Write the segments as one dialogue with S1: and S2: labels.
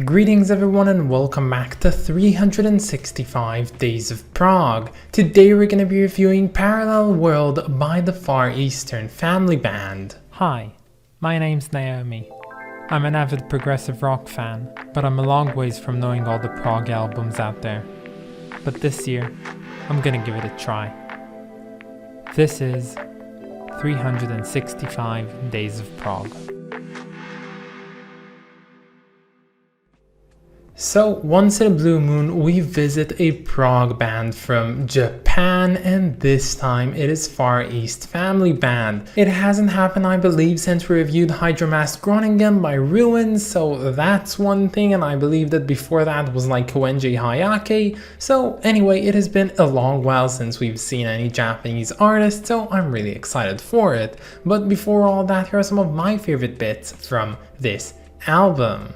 S1: Greetings everyone and welcome back to 365 Days of Prog. Today we're going to be reviewing Parallel World by the Far Eastern Family Band.
S2: Hi, my name's Naomi. I'm an avid progressive rock fan, but I'm a long ways from knowing all the prog albums out there. But this year, I'm gonna give it a try. This is 365 Days of Prog.
S1: So once in a blue moon we visit a prog band from Japan, and this time it is Far East Family Band. It hasn't happened I believe since we reviewed Hydromask Groningen by Ruins, so that's one thing, and I believe that before that was like Koenji Hayake. So anyway, it has been a long while since we've seen any Japanese artists, so I'm really excited for it. But before all that, here are some of my favorite bits from this album.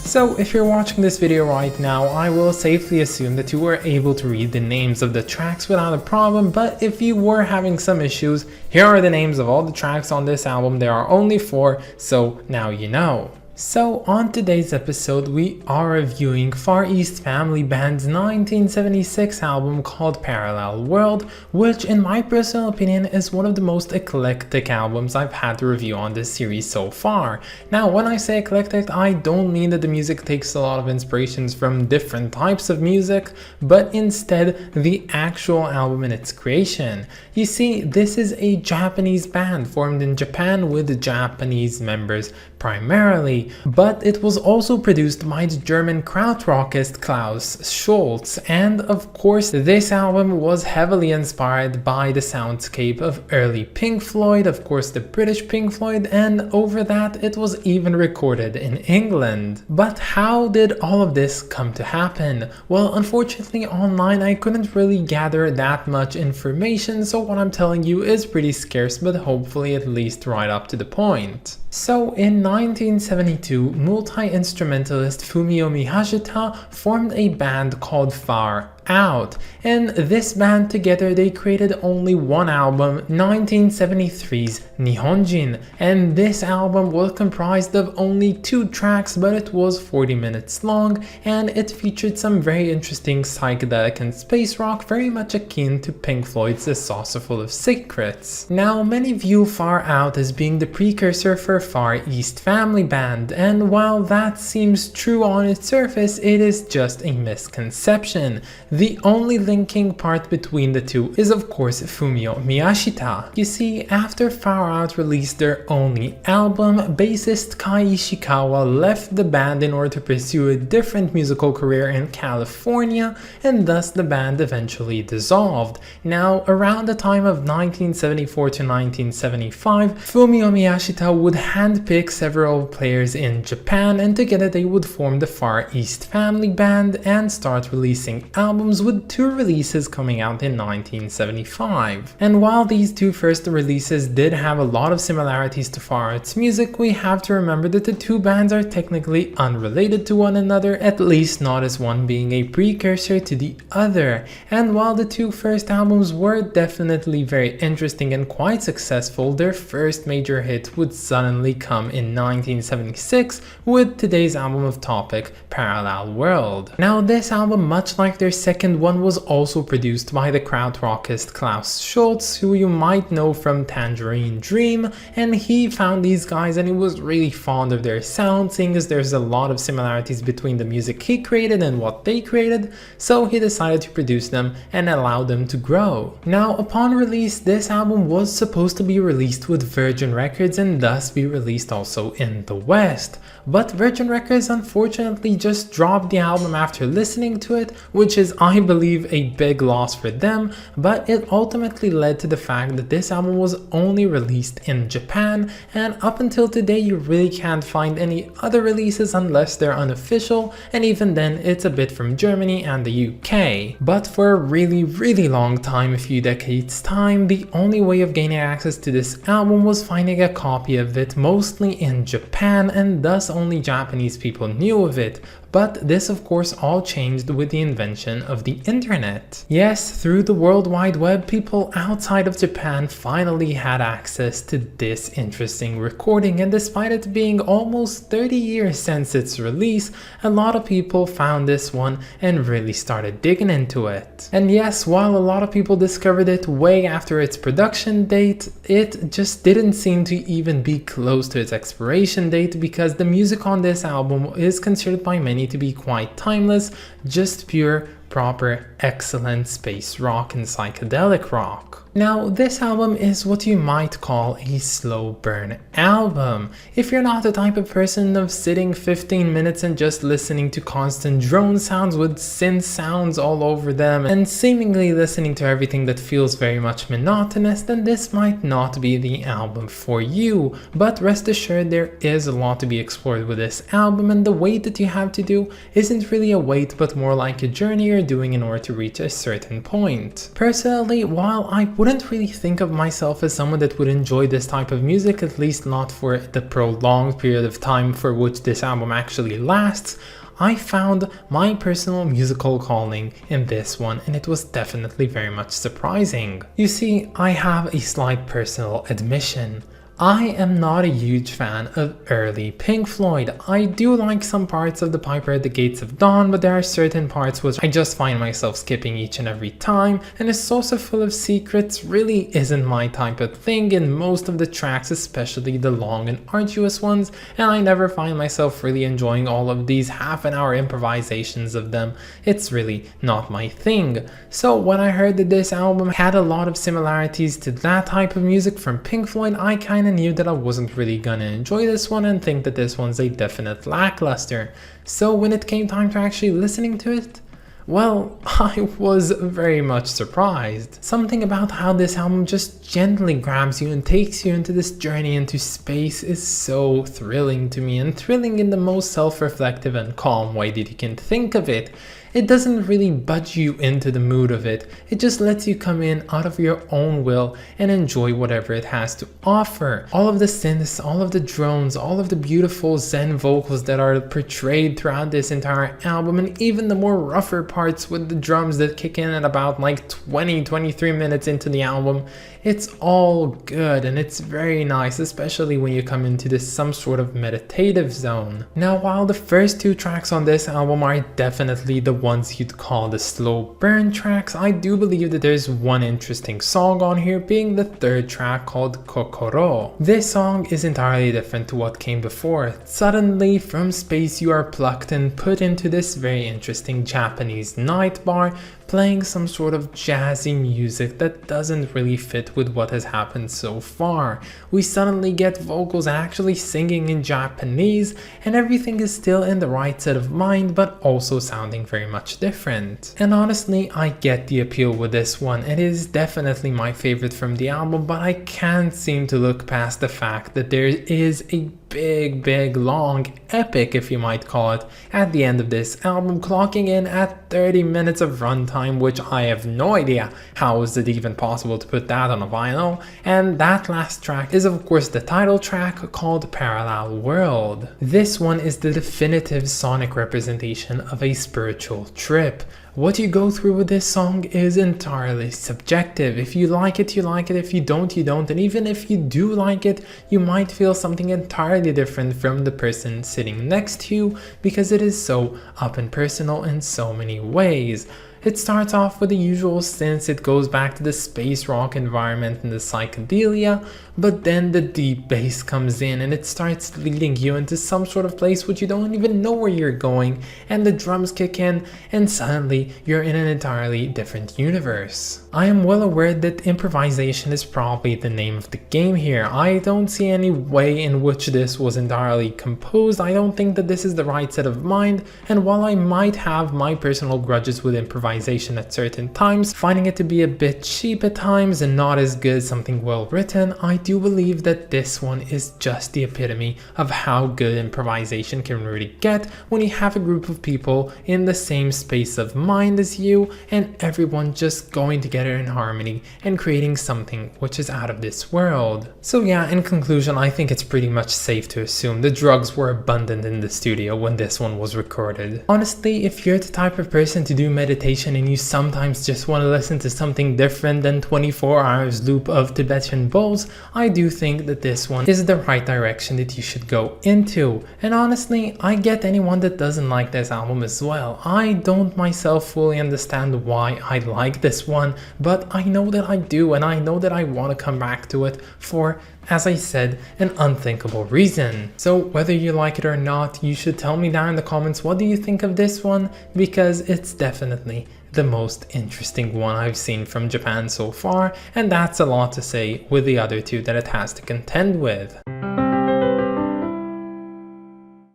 S1: So if you're watching this video right now, I will safely assume that you were able to read the names of the tracks without a problem, but if you were having some issues, here are the names of all the tracks on this album. There are only 4, so now you know. So on today's episode we are reviewing Far East Family Band's 1976 album called Parallel World, which in my personal opinion is one of the most eclectic albums I've had to review on this series so far. Now when I say eclectic, I don't mean that the music takes a lot of inspirations from different types of music, but instead the actual album in its creation. You see, this is a Japanese band formed in Japan with Japanese members primarily, but it was also produced by the German krautrockist Klaus Schulze, and of course this album was heavily inspired by the soundscape of early Pink Floyd, of course the British Pink Floyd, and over that it was even recorded in England. But how did all of this come to happen? Well, unfortunately online I couldn't really gather that much information, so what I'm telling you is pretty scarce, but hopefully at least right up to the point. So in 1972, multi-instrumentalist Fumio Miyashita formed a band called Far Out, and this band together they created only one album, 1973's Nihonjin, and this album was comprised of only 2 tracks, but it was 40 minutes long, and it featured some very interesting psychedelic and space rock, very much akin to Pink Floyd's A Saucer Full of Secrets. Now many view Far Out as being the precursor for Far East Family Band, and while that seems true on its surface, it is just a misconception. The only linking part between the two is of course Fumio Miyashita. You see, after Far Out released their only album, bassist Kai Ishikawa left the band in order to pursue a different musical career in California, and thus the band eventually dissolved. Now around the time of 1974 to 1975, Fumio Miyashita would handpick several players in Japan, and together they would form the Far East Family Band and start releasing albums, with 2 releases coming out in 1975. And while these 2 first releases did have a lot of similarities to Far Out's music, we have to remember that the 2 bands are technically unrelated to one another, at least not as one being a precursor to the other. And while the 2 first albums were definitely very interesting and quite successful, their first major hit would suddenly come in 1976 with today's album of topic, Parallel World. Now this album, much like their second one was also produced by the krautrockist Klaus Schulze, who you might know from Tangerine Dream, and he found these guys and he was really fond of their sound, seeing as there's a lot of similarities between the music he created and what they created, so he decided to produce them and allow them to grow. Now, upon release, this album was supposed to be released with Virgin Records and thus be released also in the West, but Virgin Records unfortunately just dropped the album after listening to it, which is, I believe, a big loss for them, but it ultimately led to the fact that this album was only released in Japan, and up until today you really can't find any other releases unless they're unofficial, and even then it's a bit from Germany and the UK. But for a really long time, a few decades time, the only way of gaining access to this album was finding a copy of it, mostly in Japan, and thus only Japanese people knew of it. But this of course all changed with the invention of the internet. Yes, through the World Wide Web, people outside of Japan finally had access to this interesting recording, and despite it being almost 30 years since its release, a lot of people found this one and really started digging into it. And yes, while a lot of people discovered it way after its production date, it just didn't seem to even be close to its expiration date, because the music on this album is considered by many to be quite timeless, just pure, proper, excellent space rock and psychedelic rock. Now, this album is what you might call a slow burn album. If you're not the type of person of sitting 15 minutes and just listening to constant drone sounds with synth sounds all over them and seemingly listening to everything that feels very much monotonous, then this might not be the album for you. But rest assured, there is a lot to be explored with this album, and the wait that you have to do isn't really a wait but more like a journey you're doing in order to reach a certain point. Personally, while I wouldn't really think of myself as someone that would enjoy this type of music, at least not for the prolonged period of time for which this album actually lasts, I found my personal musical calling in this one, and it was definitely very much surprising. You see, I have a slight personal admission. I am not a huge fan of early Pink Floyd. I do like some parts of The Piper at the Gates of Dawn, but there are certain parts which I just find myself skipping each and every time, and A Saucer Full of Secrets really isn't my type of thing in most of the tracks, especially the long and arduous ones, and I never find myself really enjoying all of these half-an-hour improvisations of them. It's really not my thing. So when I heard that this album had a lot of similarities to that type of music from Pink Floyd, I kinda knew that I wasn't really gonna enjoy this one and think that this one's a definite lackluster. So when it came time to actually listening to it, well, I was very much surprised. Something about how this album just gently grabs you and takes you into this journey into space is so thrilling to me, and thrilling in the most self-reflective and calm way that you can think of it. It doesn't really budge you into the mood of it, it just lets you come in out of your own will and enjoy whatever it has to offer. All of the synths, all of the drones, all of the beautiful zen vocals that are portrayed throughout this entire album, and even the more rougher parts with the drums that kick in at about like 20-23 minutes into the album. It's all good and it's very nice, especially when you come into this some sort of meditative zone. Now, while the first two tracks on this album are definitely the ones you'd call the slow burn tracks, I do believe that there's one interesting song on here, being the third track called Kokoro. This song is entirely different to what came before. Suddenly from space you are plucked and put into this very interesting Japanese night bar, playing some sort of jazzy music that doesn't really fit with what has happened so far. We suddenly get vocals actually singing in Japanese, and everything is still in the right set of mind, but also sounding very much different. And honestly, I get the appeal with this one. It is definitely my favorite from the album, but I can't seem to look past the fact that there is a big long epic, if you might call it, at the end of this album, clocking in at 30 minutes of runtime, which I have no idea how is it even possible to put that on a vinyl. And that last track is of course the title track called Parallel World. This one is the definitive sonic representation of a spiritual trip. What you go through with this song is entirely subjective. If you like it, you like it. If you don't, you don't. And even if you do like it, you might feel something entirely different from the person sitting next to you, because it is so up and personal in so many ways. It starts off with the usual synths, it goes back to the space rock environment and the psychedelia, but then the deep bass comes in and it starts leading you into some sort of place which you don't even know where you're going, and the drums kick in and suddenly you're in an entirely different universe. I am well aware that improvisation is probably the name of the game here. I don't see any way in which this was entirely composed. I don't think that this is the right set of mind, and while I might have my personal grudges with improvisation at certain times, finding it to be a bit cheap at times and not as good as something well written, I do believe that this one is just the epitome of how good improvisation can really get when you have a group of people in the same space of mind as you and everyone just going together in harmony and creating something which is out of this world. So yeah, in conclusion, I think it's pretty much safe to assume the drugs were abundant in the studio when this one was recorded. Honestly, if you're the type of person to do meditation and you sometimes just want to listen to something different than 24 hours loop of Tibetan bowls, I do think that this one is the right direction that you should go into. And honestly, I get anyone that doesn't like this album as well. I don't myself fully understand why I like this one, but I know that I do, and I know that I want to come back to it for, as I said, an unthinkable reason. So whether you like it or not, you should tell me down in the comments what do you think of this one, because it's definitely the most interesting one I've seen from Japan so far, and that's a lot to say with the other two that it has to contend with.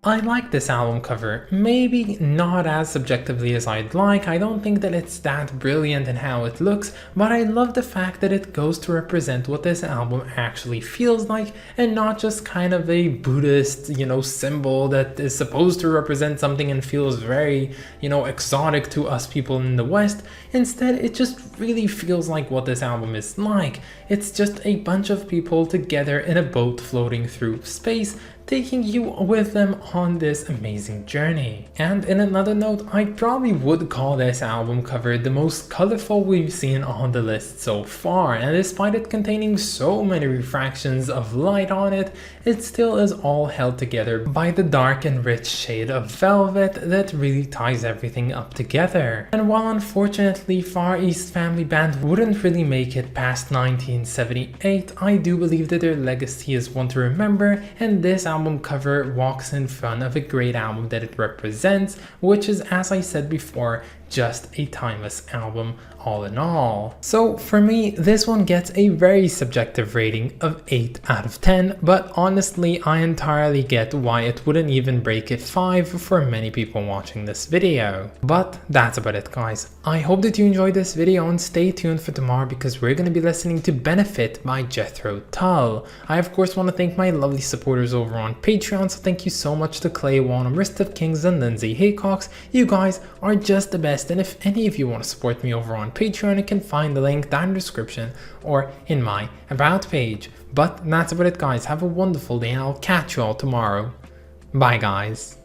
S1: I like this album cover, maybe not as subjectively as I'd like. I don't think that it's that brilliant in how it looks, but I love the fact that it goes to represent what this album actually feels like and not just kind of a Buddhist, symbol that is supposed to represent something and feels very, exotic to us people in the West. Instead, it just really feels like what this album is like. It's just a bunch of people together in a boat floating through space, taking you with them on this amazing journey. And in another note, I probably would call this album cover the most colorful we've seen on the list so far, and despite it containing so many refractions of light on it, it still is all held together by the dark and rich shade of velvet that really ties everything up together. And while unfortunately Far East Family Band wouldn't really make it past 1978, I do believe that their legacy is one to remember, and this album cover walks in front of a great album that it represents, which is, as I said before, just a timeless album all in all. So for me, this one gets a very subjective rating of 8 out of 10, but honestly, I entirely get why it wouldn't even break a 5 for many people watching this video. But that's about it, guys. I hope that you enjoyed this video, and stay tuned for tomorrow because we're going to be listening to Benefit by Jethro Tull. I of course want to thank my lovely supporters over on Patreon, so thank you so much to Clay Wan, Wrist of Kings, and Lindsay Haycox. You guys are just the best, and if any of you want to support me over on Patreon, you can find the link down in the description or in my about page. But that's about it, guys. Have a wonderful day, and I'll catch you all tomorrow. Bye, guys.